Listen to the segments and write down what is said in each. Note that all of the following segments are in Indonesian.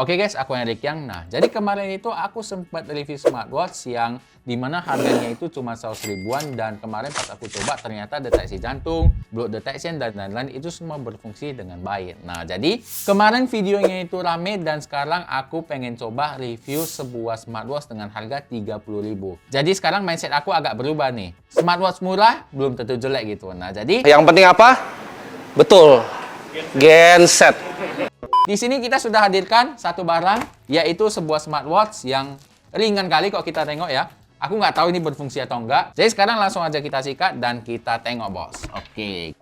Oke guys, aku Erik Yang. Nah, jadi kemarin itu aku sempat review smartwatch yang dimana harganya itu cuma 100 ribuan, dan kemarin pas aku coba ternyata deteksi jantung, blood detection, dan lain-lain itu semua berfungsi dengan baik. Nah, jadi kemarin videonya itu rame dan sekarang aku pengen coba review sebuah smartwatch dengan harga 30 ribu. Jadi sekarang mindset aku agak berubah nih. Smartwatch murah belum tentu jelek gitu. Nah, jadi yang penting apa? Betul, genset. di sini kita sudah hadirkan satu barang, yaitu sebuah smartwatch yang ringan kali kok kita tengok ya. Aku nggak tahu ini berfungsi atau enggak. Jadi sekarang langsung aja kita sikat dan kita tengok, bos.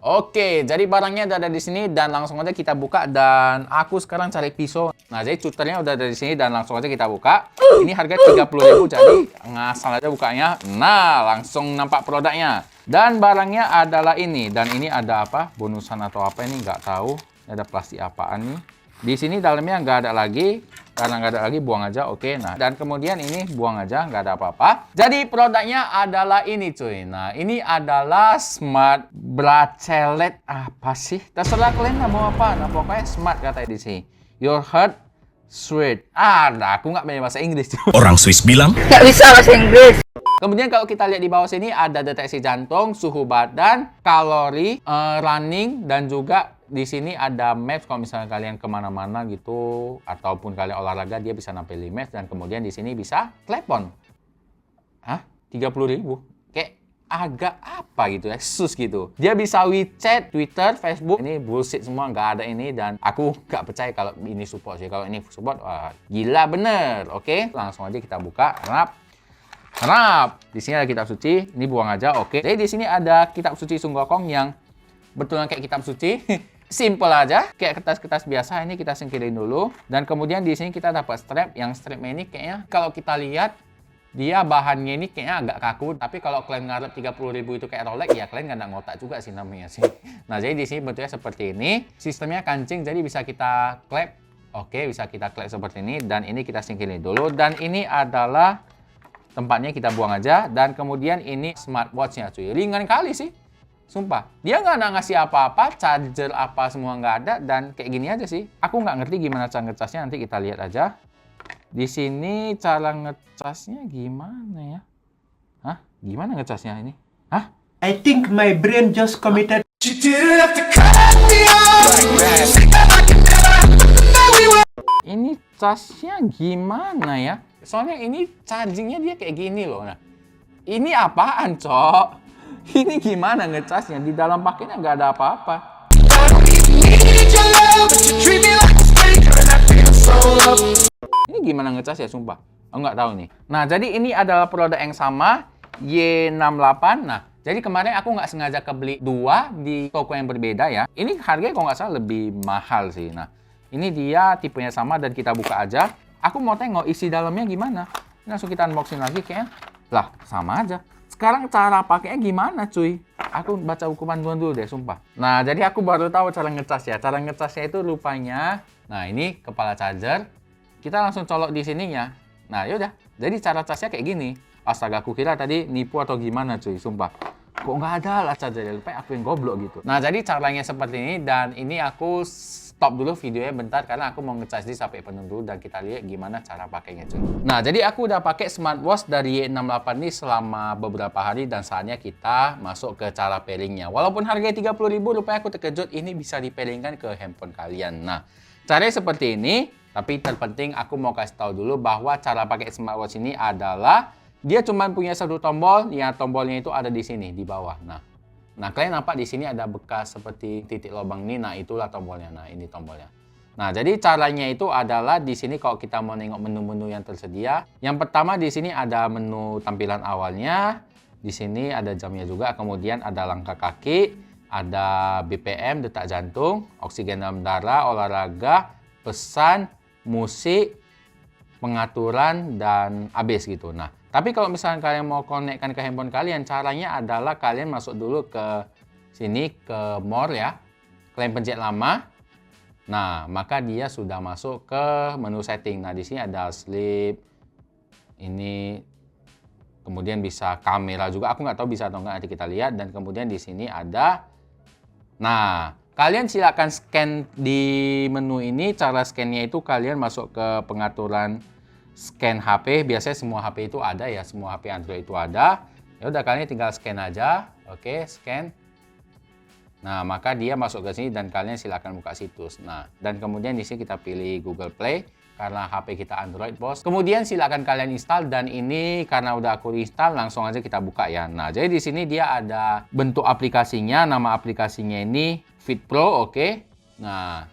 Oke, jadi barangnya udah ada di sini dan langsung aja kita buka, dan aku sekarang cari pisau. Nah, jadi cuternya udah ada di sini dan langsung aja kita buka. Ini harga 30 ribu, jadi ngasal aja bukanya. Nah, langsung nampak produknya. Dan barangnya adalah ini, dan ini ada apa? Bonusan atau apa ini nggak tahu. Ada plastik apaan nih? Di sini dalamnya nggak ada lagi, karena nggak ada lagi buang aja. Oke, nah dan kemudian ini buang aja, nggak ada apa-apa. Jadi produknya adalah ini cuy. Nah, ini adalah smart bracelet. Apa sih? Terserah kalian mau apa. Nah, pokoknya smart katanya di sini. Your heart sweet. Nah, aku nggak punya bahasa Inggris. Orang Swiss bilang Nggak bisa bahasa Inggris. Kemudian kalau kita lihat di bawah sini ada deteksi jantung, suhu badan, kalori, running, dan juga di sini ada maps kalau misalnya kalian kemana-mana gitu ataupun kalian olahraga, dia bisa nampilin maps, dan kemudian di sini bisa telepon. Hah? 30 ribu? Kayak agak apa gitu ya, sus gitu. Dia bisa WeChat, Twitter, Facebook. Ini bullshit semua, nggak ada ini, dan aku nggak percaya kalau ini support sih. Kalau ini support, wah, gila bener. Oke, langsung aja kita buka. Di sini ada kitab suci, ini buang aja. Oke. Jadi di sini ada kitab suci Sun Gokong yang betulan kayak kitab suci. Simple aja, kayak kertas-kertas biasa. Ini kita singkirin dulu, dan kemudian di sini kita dapat strap. Yang strapnya ini kayaknya kalau kita lihat dia bahannya ini kayaknya agak kaku, tapi kalau kalian ngarep 30 ribu itu kayak Rolex, ya kalian nggak ngotak juga sih namanya sih. Nah, jadi di sini bentuknya seperti ini. Sistemnya kancing, jadi bisa kita klep. Oke, bisa kita klep seperti ini, dan ini kita singkirin dulu. Dan ini adalah tempatnya, kita buang aja. Dan kemudian ini smartwatch-nya cuy. Ringan kali sih. Sumpah. Dia nggak ngasih apa-apa, charger apa semua nggak ada, dan kayak gini aja sih. Aku nggak ngerti gimana cara ngecasnya, nanti kita lihat aja. Di sini cara ngecasnya gimana ya? Hah? Gimana ngecasnya ini? Hah? I think my brain just committed. Ini casnya gimana ya? Soalnya ini chargingnya dia kayak gini loh. Nah, ini apaan, Cok? Ini gimana ngecasnya? Di dalam paketnya nggak ada apa-apa. Ini gimana ngecas ya, sumpah? Aku nggak tahu nih. Nah, jadi ini adalah produk yang sama, Y68. Nah, jadi kemarin aku nggak sengaja kebeli dua di toko yang berbeda ya. Ini harganya kalau nggak salah lebih mahal sih. Nah, ini dia tipenya sama, dan kita buka aja. Aku mau tengok isi dalamnya gimana. Ini langsung kita unboxing lagi kayaknya. Lah, sama aja. Sekarang cara pakainya gimana cuy? Aku baca buku panduan dulu deh, sumpah. Nah, jadi aku baru tahu cara ngecas ya. Cara ngecasnya itu rupanya, nah ini kepala charger. Kita langsung colok di sininya. Nah, yaudah. Jadi cara casnya kayak gini. Astaga, aku kira tadi nipu atau gimana cuy, sumpah. Kok nggak ada lah chargernya, lupa aku yang goblok gitu. Nah, jadi caranya seperti ini, dan ini aku stop dulu videonya bentar karena aku mau ngecas di sampai penuh dulu, dan kita lihat gimana cara pakainya cuy. Nah, jadi aku udah pakai smartwatch dari Y68 ini selama beberapa hari, dan saatnya kita masuk ke cara pairingnya. Walaupun harganya 30 ribu, rupanya aku terkejut ini bisa dipairingkan ke handphone kalian. Nah, caranya seperti ini, tapi terpenting aku mau kasih tahu dulu bahwa cara pakai smartwatch ini adalah dia cuma punya satu tombol, ya tombolnya itu ada di sini di bawah. Nah, kalian nampak di sini ada bekas seperti titik lubang ini. Nah, itulah tombolnya. Nah, ini tombolnya. Nah, jadi caranya itu adalah di sini kalau kita mau nengok menu-menu yang tersedia. Yang pertama di sini ada menu tampilan awalnya. Di sini ada jamnya juga. Kemudian ada langkah kaki, ada BPM, detak jantung, oksigen dalam darah, olahraga, pesan, musik, pengaturan, dan habis gitu. Nah, tapi kalau misalnya kalian mau konekkan ke handphone kalian, caranya adalah kalian masuk dulu ke sini, ke more ya. Kalian pencet lama. Nah, maka dia sudah masuk ke menu setting. Nah, di sini ada sleep. Ini kemudian bisa kamera juga. Aku nggak tahu bisa atau nggak, nanti kita lihat. Dan kemudian di sini ada, nah, Kalian silakan scan di menu ini. Cara scan-nya itu kalian masuk ke pengaturan scan HP. Biasanya semua HP itu ada ya, semua HP Android itu ada. Ya udah, kalian tinggal scan aja. Oke, scan. Nah, maka dia masuk ke sini dan kalian silakan buka situs. Nah, dan kemudian di sini kita pilih Google Play karena HP kita Android, bos. Kemudian silakan kalian install, dan ini karena udah aku install, langsung aja kita buka ya. Nah, jadi di sini dia ada bentuk aplikasinya. Nama aplikasinya ini Fit Pro, oke. Nah,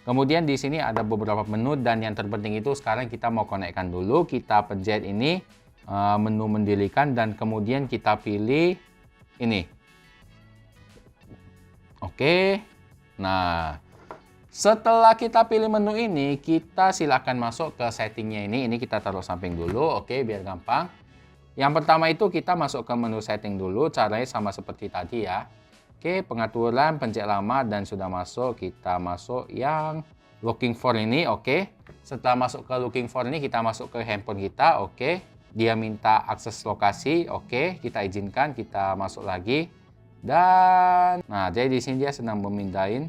kemudian di sini ada beberapa menu, dan yang terpenting itu sekarang kita mau konekkan dulu. Kita pencet ini menu mendirikan, dan kemudian kita pilih ini. Oke. Nah, setelah kita pilih menu ini, kita silakan masuk ke settingnya ini. Ini kita taruh samping dulu, oke, biar gampang. Yang pertama itu kita masuk ke menu setting dulu. Caranya sama seperti tadi ya. Oke, pengaturan, pencet lama, dan sudah masuk. Kita masuk yang looking for ini, oke. Setelah masuk ke looking for ini, kita masuk ke handphone kita, oke. Dia minta akses lokasi, oke. Kita izinkan, kita masuk lagi. Dan, nah, jadi di sini dia sedang memindahin.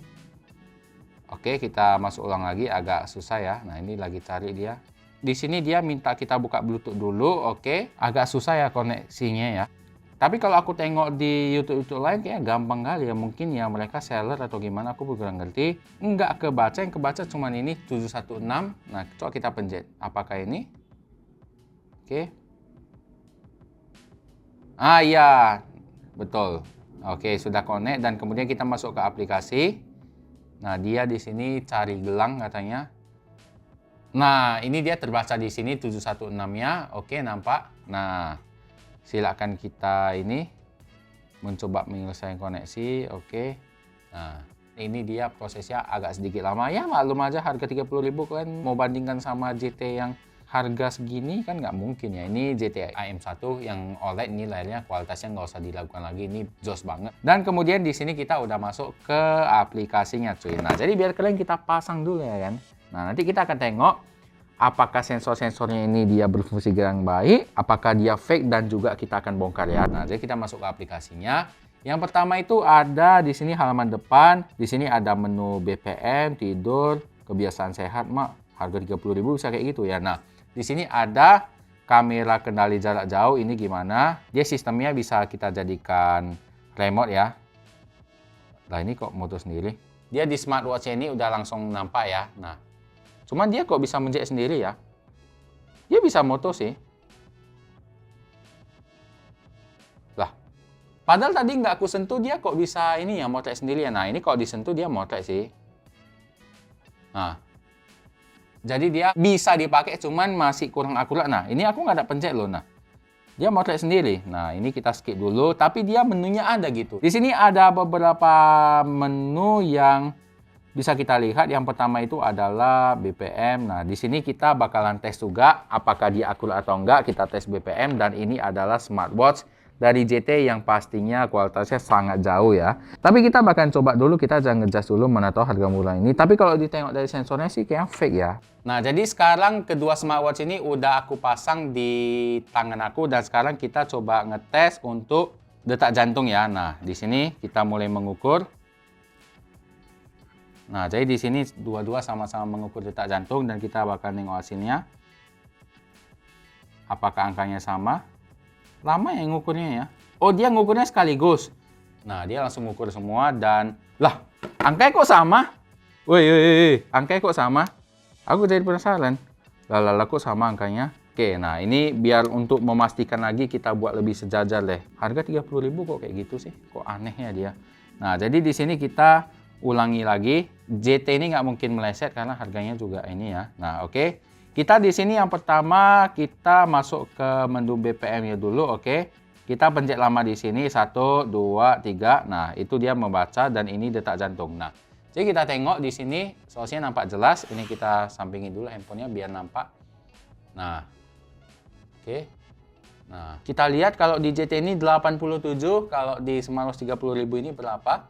Oke, kita masuk ulang lagi, agak susah ya. Nah, ini lagi cari dia. Di sini dia minta kita buka Bluetooth dulu, oke. Agak susah ya koneksinya ya. Tapi kalau aku tengok di YouTube lain kayak gampang kali ya. Mungkin ya mereka seller atau gimana, aku kurang ngerti. Enggak kebaca, yang kebaca cuman ini 716. Nah, coba kita pencet. Apakah ini? Oke. Ah iya, betul. Oke, sudah connect, dan kemudian kita masuk ke aplikasi. Nah, dia di sini cari gelang katanya. Nah, ini dia terbaca di sini 716-nya. Oke, nampak. Nah, silakan kita ini mencoba menyelesaikan koneksi. Oke. Nah, ini dia prosesnya agak sedikit lama. Ya, maklum aja harga 30.000 kan mau bandingkan sama GT yang harga segini kan nggak mungkin ya. Ini GT AM1 yang OLED, ini layarnya kualitasnya nggak usah diragukan lagi, ini jos banget. Dan kemudian di sini kita udah masuk ke aplikasinya cuy. Nah, jadi biar kalian kita pasang dulu ya kan. Nah, nanti kita akan tengok apakah sensor-sensornya ini dia berfungsi dengan baik, apakah dia fake, dan juga kita akan bongkar ya. Nah, jadi kita masuk ke aplikasinya. Yang pertama itu ada di sini halaman depan, di sini ada menu BPM, tidur, kebiasaan sehat, mak. Harga 30.000 bisa kayak gitu ya. Nah, di sini ada kamera kendali jarak jauh, ini gimana? Dia sistemnya bisa kita jadikan remote ya. Nah, ini kok moto sendiri. Dia di smartwatch ini udah langsung nampak ya. Nah, cuman dia kok bisa menjek sendiri ya. Dia bisa moto sih. Lah, padahal tadi nggak aku sentuh, dia kok bisa ini ya, motek sendiri ya. Nah, ini kok disentuh dia motek sih. Nah, jadi dia bisa dipakai, cuman masih kurang akurat. Nah, ini aku nggak ada pencet loh. Nah, dia motret sendiri. Nah, ini kita skip dulu. Tapi dia menunya ada gitu. Di sini ada beberapa menu yang bisa kita lihat. Yang pertama itu adalah BPM. Nah, di sini kita bakalan tes juga apakah dia akurat atau enggak. Kita tes BPM, dan ini adalah smartwatch dari JT yang pastinya kualitasnya sangat jauh ya. Tapi kita bakal coba dulu, kita jangan ngejudge dulu mana tahu harga murah ini. Tapi kalau ditengok dari sensornya sih kayak fake ya. Nah, jadi sekarang kedua smartwatch ini udah aku pasang di tangan aku, dan sekarang kita coba ngetes untuk detak jantung ya. Nah, di sini kita mulai mengukur. Nah, jadi di sini dua-dua sama-sama mengukur detak jantung, dan kita bakal nengok hasilnya. Apakah angkanya sama? Lama ya ngukurnya ya. Oh, dia ngukurnya sekaligus. Nah, dia langsung ngukur semua, dan lah, angkanya kok sama? Woi, angkanya kok sama? Aku jadi penasaran. Lah, kok sama angkanya? Oke, nah ini biar untuk memastikan lagi kita buat lebih sejajar deh. Harga 30.000 kok kayak gitu sih? Kok aneh ya dia? Nah, jadi di sini kita ulangi lagi. JT ini nggak mungkin meleset karena harganya juga ini ya. Nah, oke. Kita di sini yang pertama kita masuk ke menu BPM-nya dulu, oke. Kita pencet lama di sini 1, 2, 3. Nah, itu dia membaca, dan ini detak jantung. Nah, jadi kita tengok di sini soalnya nampak jelas. Ini kita sampingin dulu handphonenya biar nampak. Nah, oke. Nah, kita lihat kalau di JT ini 87, kalau di smartwatch 30.000 ini berapa?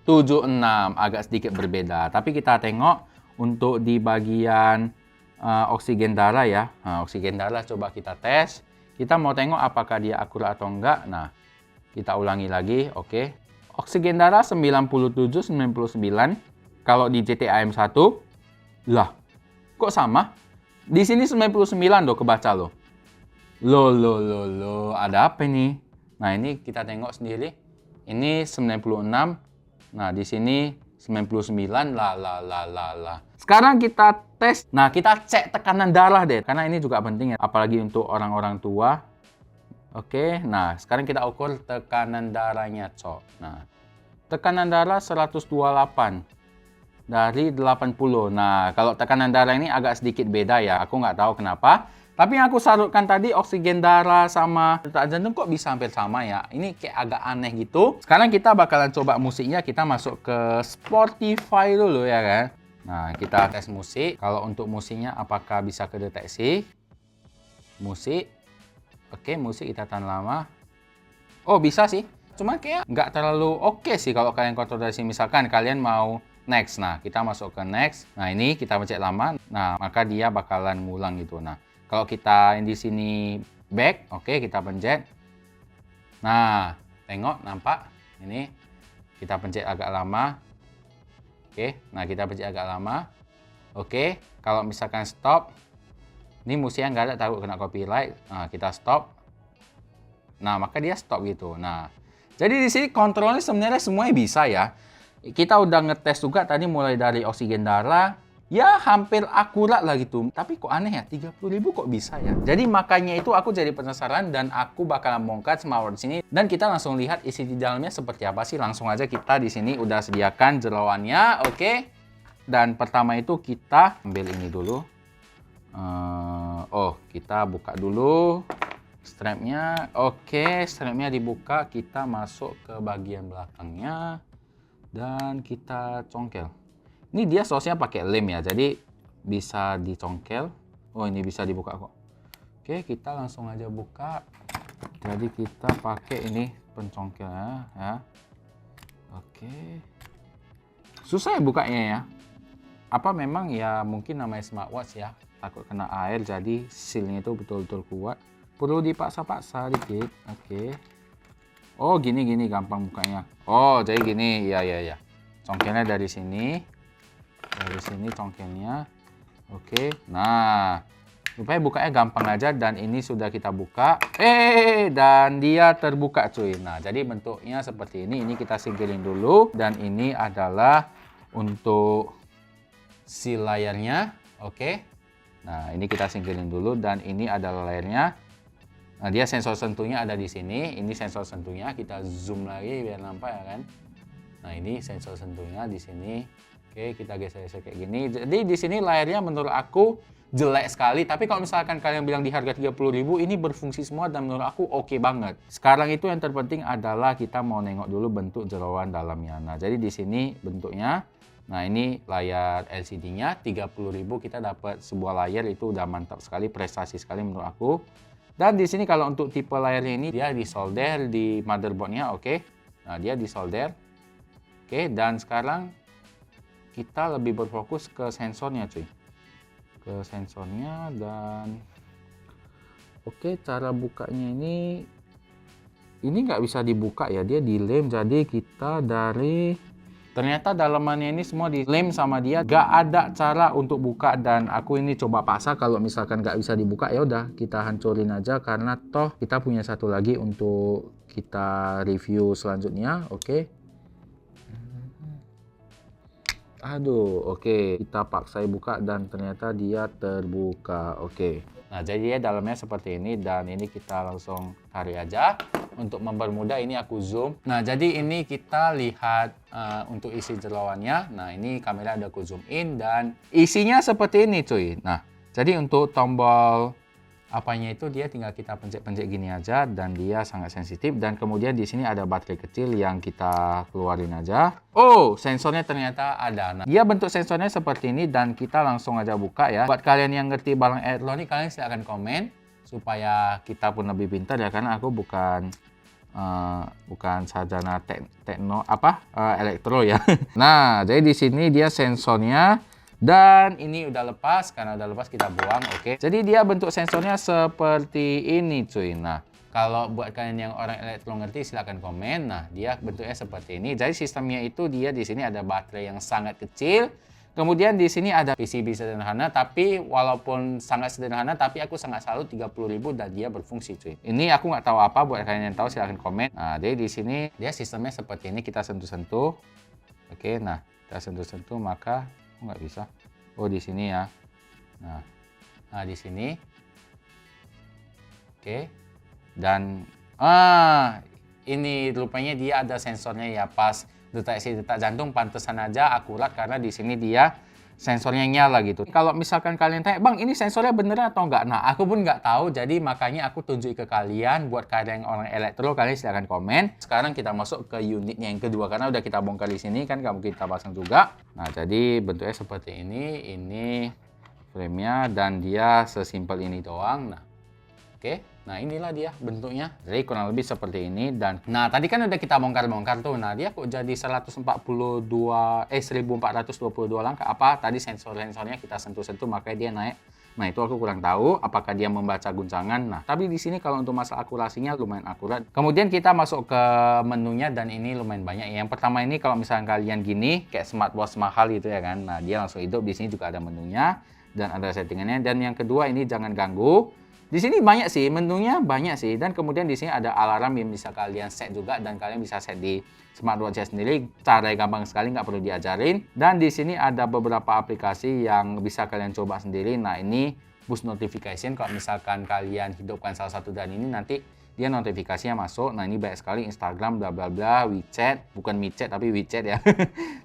76, agak sedikit berbeda. Tapi kita tengok untuk di bagian oksigen darah ya. Nah, oksigen darah coba kita tes. Kita mau tengok apakah dia akurat atau enggak. Nah, kita ulangi lagi, oke. Oksigen darah 97, 99. Kalau di GTA M1, lah, kok sama? Di sini 99 loh kebaca loh. Loh, ada apa nih? Nah, ini kita tengok sendiri. Ini 96. Nah, di sini 99. Lah. Sekarang kita tes. Nah, kita cek tekanan darah deh. Karena ini juga penting ya. Apalagi untuk orang-orang tua. Oke, nah sekarang kita ukur tekanan darahnya, Cok. Nah, tekanan darah 128 dari 80. Nah, kalau tekanan darah ini agak sedikit beda ya. Aku nggak tahu kenapa. Tapi yang aku salutkan tadi, oksigen darah sama detak jantung kok bisa hampir sama ya. Ini kayak agak aneh gitu. Sekarang kita bakalan coba musiknya. Kita masuk ke Spotify dulu ya kan. Nah, kita tes musik. Kalau untuk musiknya apakah bisa kedeteksi? Musik. Oke, musik kita tahan lama. Oh, bisa sih. Cuma kayak nggak terlalu oke sih kalau kalian kontrol dari sini. Misalkan kalian mau next. Nah, kita masuk ke next. Nah, ini kita pencet lama. Nah, maka dia bakalan ngulang gitu. Nah, kalau kita di sini back, oke, kita pencet. Nah, tengok, nampak. Ini kita pencet agak lama. Oke, nah kita pencet agak lama. Oke, kalau misalkan stop, ini musiknya nggak ada, takut kena copyright. Nah, kita stop. Nah, maka dia stop gitu. Nah, jadi di sini kontrolnya sebenarnya semuanya bisa ya. Kita udah ngetes juga tadi mulai dari oksigen darah. Ya hampir akurat lah gitu. Tapi kok aneh ya, 30.000 kok bisa ya. Jadi makanya itu aku jadi penasaran dan aku bakalan bongkar smartwatch ini. Dan kita langsung lihat isi di dalamnya seperti apa sih. Langsung aja kita di sini udah sediakan jeroannya, oke. Dan pertama itu kita ambil ini dulu. Kita buka dulu strapnya. Oke, strapnya dibuka. Kita masuk ke bagian belakangnya. Dan kita congkel. Ini dia sausnya pakai lem ya, jadi bisa dicongkel. Oh, ini bisa dibuka kok. Oke, kita langsung aja buka. Jadi kita pakai ini pencongkelnya ya. Oke. Susah ya bukanya ya. Apa memang ya mungkin namanya smartwatch ya, takut kena air jadi sealnya itu betul-betul kuat. Perlu dipaksa-paksa dikit. Oke. Oh, gini gampang bukanya. Oh, jadi gini. Ya. Congkelnya dari sini. Dari sini congkelnya. Oke. Nah, supaya bukanya gampang aja dan ini sudah kita buka. Dan dia terbuka cuy. Nah, jadi bentuknya seperti ini. Ini kita singkirin dulu dan ini adalah untuk si layarnya. Oke. Nah, ini kita singkirin dulu dan ini adalah layarnya. Nah, dia sensor sentuhnya ada di sini. Ini sensor sentuhnya. Kita zoom lagi biar nampak ya kan. Nah, ini sensor sentuhnya di sini. Oke, kita geser-geser kayak gini. Jadi di sini layarnya menurut aku jelek sekali. Tapi kalau misalkan kalian bilang di harga 30.000, ini berfungsi semua dan menurut aku oke banget. Sekarang itu yang terpenting adalah kita mau nengok dulu bentuk jeroan dalamnya. Nah, jadi di sini bentuknya. Nah, ini layar LCD-nya 30.000 kita dapat sebuah layar, itu udah mantap sekali, prestasi sekali menurut aku. Dan di sini kalau untuk tipe layarnya ini dia disolder di motherboard-nya, oke. Nah, dia disolder. Oke, dan sekarang kita lebih berfokus ke sensornya cuy. Ke sensornya dan oke, cara bukanya ini nggak bisa dibuka ya, dia dilem. Jadi kita dari ternyata dalamannya ini semua dilem sama dia, nggak ada cara untuk buka. Dan aku ini coba paksa, kalau misalkan nggak bisa dibuka ya udah kita hancurin aja, karena toh kita punya satu lagi untuk kita review selanjutnya. Oke. Aduh, oke. Kita paksa buka dan ternyata dia terbuka. Oke. Nah, jadi dia dalamnya seperti ini dan ini kita langsung tarik aja. Untuk mempermudah ini aku zoom. Nah, jadi ini kita lihat untuk isi jeroannya. Nah, ini kamera ada aku zoom in dan isinya seperti ini cuy. Nah, jadi untuk tombol apanya itu dia tinggal kita pencet-pencet gini aja dan dia sangat sensitif. Dan kemudian di sini ada baterai kecil yang kita keluarin aja. Oh, sensornya ternyata ada. Nah, dia bentuk sensornya seperti ini dan kita langsung aja buka ya. Buat kalian yang ngerti barang elektronik, kalian silahkan komen supaya kita pun lebih pintar ya, karena aku bukan sarjana elektro ya. Nah, jadi di sini dia sensornya. Dan ini udah lepas, karena udah lepas kita buang, oke. Jadi dia bentuk sensornya seperti ini cuy. Nah, Kalau buat kalian yang orang elektro ngerti silahkan komen. Nah, dia bentuknya seperti ini. Jadi sistemnya itu dia di sini ada baterai yang sangat kecil. Kemudian di sini ada PCB sederhana, tapi walaupun sangat sederhana, tapi aku sangat salut 30.000 dan dia berfungsi cuy. Ini aku nggak tahu apa, buat kalian yang tahu silahkan komen. Nah, jadi di sini dia sistemnya seperti ini, kita sentuh-sentuh. Oke, nah kita sentuh-sentuh maka nggak bisa. Oh di sini ya. Nah di sini. Oke. Dan ini rupanya dia ada sensornya ya, pas deteksi detak jantung pantesan aja akurat karena di sini dia sensornya nyala gitu. Kalau misalkan kalian tanya, "Bang, ini sensornya beneran atau enggak?" Nah, aku pun nggak tahu, jadi makanya aku tunjuk ke kalian. Buat kalian yang orang elektro, kalian silahkan komen. Sekarang kita masuk ke unitnya yang kedua, karena udah kita bongkar di sini kan, nggak mungkin kita pasang juga. Nah, jadi bentuknya seperti ini frame-nya, dan dia sesimpel ini doang. Nah, oke. Nah, inilah dia bentuknya. Jadi kurang lebih seperti ini. Dan nah, tadi kan udah kita bongkar-bongkar tuh. Nah, dia kok jadi 1422 langkah. Apa? Tadi sensor-sensornya kita sentuh-sentuh makanya dia naik. Nah, itu aku kurang tahu apakah dia membaca guncangan. Nah, tapi di sini kalau untuk masalah akurasinya lumayan akurat. Kemudian kita masuk ke menunya dan ini lumayan banyak. Yang pertama ini kalau misalnya kalian gini kayak smartwatch mahal gitu ya kan. Nah, dia langsung hidup. Di sini juga ada menunya dan ada settingannya. Dan yang kedua ini jangan ganggu. Di sini banyak sih, menunya banyak sih, dan kemudian di sini ada alarm yang bisa kalian set juga dan kalian bisa set di smartwatch sendiri. Caranya gampang sekali, nggak perlu diajarin. Dan di sini ada beberapa aplikasi yang bisa kalian coba sendiri. Nah, ini push notification. Kalau misalkan kalian hidupkan salah satu dan ini nanti dia notifikasinya masuk. Nah, ini banyak sekali Instagram, bla bla bla, WeChat, bukan micet tapi WeChat ya.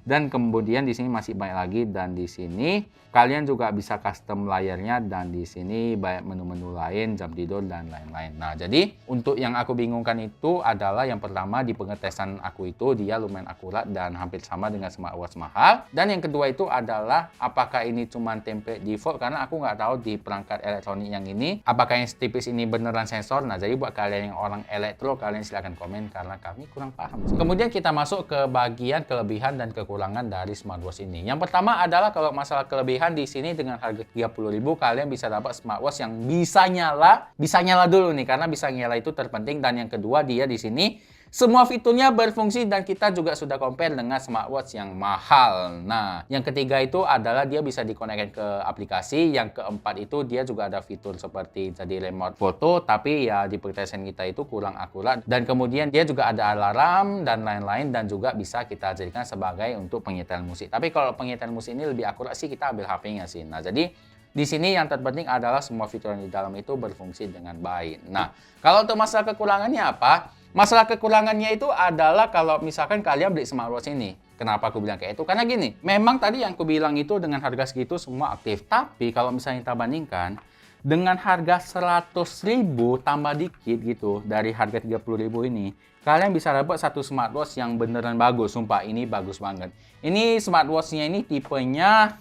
Dan kemudian di sini masih banyak lagi, dan di sini kalian juga bisa custom layarnya, dan di sini banyak menu-menu lain, jam tidur dan lain-lain. Nah, jadi untuk yang aku bingungkan itu adalah yang pertama di pengetesan aku itu dia lumayan akurat dan hampir sama dengan smartwatch mahal. Dan yang kedua itu adalah apakah ini cuma template default, karena aku nggak tahu di perangkat elektronik yang ini apakah yang setipis ini beneran sensor. Nah, jadi buat kalian yang orang elektro, kalian silahkan komen karena kami kurang paham. Kemudian kita masuk ke bagian kelebihan dan kekurangan dari smartwatch ini. Yang pertama adalah kalau masalah kelebihan di sini dengan harga 30.000 kalian bisa dapat smartwatch yang bisa nyala dulu nih, karena bisa nyala itu terpenting. Dan yang kedua dia di sini semua fiturnya berfungsi dan kita juga sudah compare dengan smartwatch yang mahal. Nah, yang ketiga itu adalah dia bisa dikonekkan ke aplikasi. Yang keempat itu dia juga ada fitur seperti jadi remote foto, tapi ya di pengetesan kita itu kurang akurat. Dan kemudian dia juga ada alarm dan lain-lain, dan juga bisa kita jadikan sebagai untuk penyetel musik. Tapi kalau penyetel musik ini lebih akurat sih kita ambil HP-nya sih. Nah, jadi di sini yang terpenting adalah semua fitur yang di dalam itu berfungsi dengan baik. Nah, kalau untuk masalah kekurangannya apa? Masalah kekurangannya itu adalah kalau misalkan kalian beli smartwatch ini. Kenapa aku bilang kayak itu? Karena gini, memang tadi yang aku bilang itu dengan harga segitu semua aktif. Tapi kalau misalnya kita bandingkan dengan harga 100.000 tambah dikit gitu dari harga 30.000 ini, kalian bisa dapat satu smartwatch yang beneran bagus. Sumpah ini bagus banget. Ini smartwatchnya ini tipenya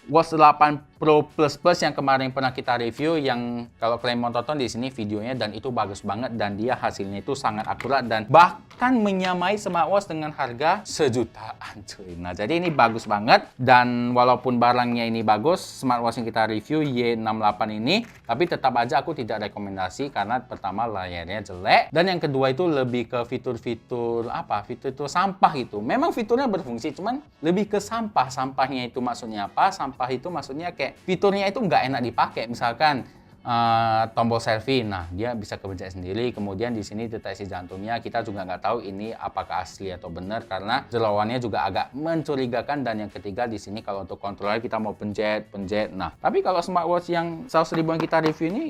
Watch 8 Pro Plus Plus yang kemarin pernah kita review, yang kalau kalian mau tonton di sini videonya, dan itu bagus banget dan dia hasilnya itu sangat akurat dan bahkan menyamai smartwatch dengan harga sejutaan cuy. Nah, jadi ini bagus banget, dan walaupun barangnya ini bagus, smartwatch yang kita review Y68 ini, tapi tetap aja aku tidak rekomendasi karena pertama layarnya jelek, dan yang kedua itu lebih ke fitur-fitur apa? Fitur-fitur sampah gitu. Memang fiturnya berfungsi, cuman lebih ke sampah. Sampahnya itu maksudnya apa? Sampah itu maksudnya kayak fiturnya itu nggak enak dipakai. Misalkan tombol selfie, nah dia bisa kepencet sendiri. Kemudian di sini deteksi jantungnya kita juga nggak tahu ini apakah asli atau benar karena jerawannya juga agak mencurigakan. Dan yang ketiga di sini kalau untuk kontrolnya kita mau pencet. Nah, tapi kalau smartwatch yang 100.000 yang kita review ini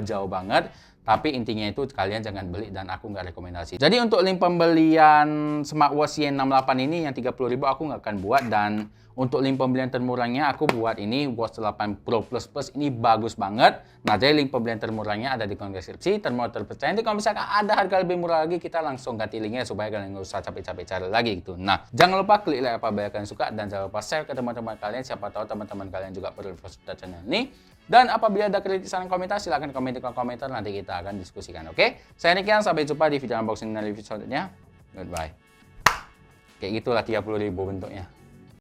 jauh banget. Tapi intinya itu kalian jangan beli dan aku nggak rekomendasi. Jadi untuk link pembelian smartwatch Y68 ini yang 30.000 aku nggak akan buat, dan untuk link pembelian termurahnya aku buat ini Watch 8 Pro Plus Plus ini bagus banget. Nah, jadi link pembelian termurahnya ada di kolom deskripsi. Termurah terpercaya. Nanti kalau misalkan ada harga lebih murah lagi kita langsung ganti linknya supaya kalian nggak usah capek-capek cari lagi gitu. Nah, jangan lupa klik like apabila kalian suka, dan jangan lupa share ke teman-teman kalian. Siapa tahu teman-teman kalian juga perlu info channel ini. Dan apabila ada kritik saran komentar, silahkan komen di kolom komentar, nanti kita akan diskusikan. Oke? Saya Nikian, sampai jumpa di video unboxing dan review selanjutnya. Goodbye. Kayak gitulah 30.000 bentuknya.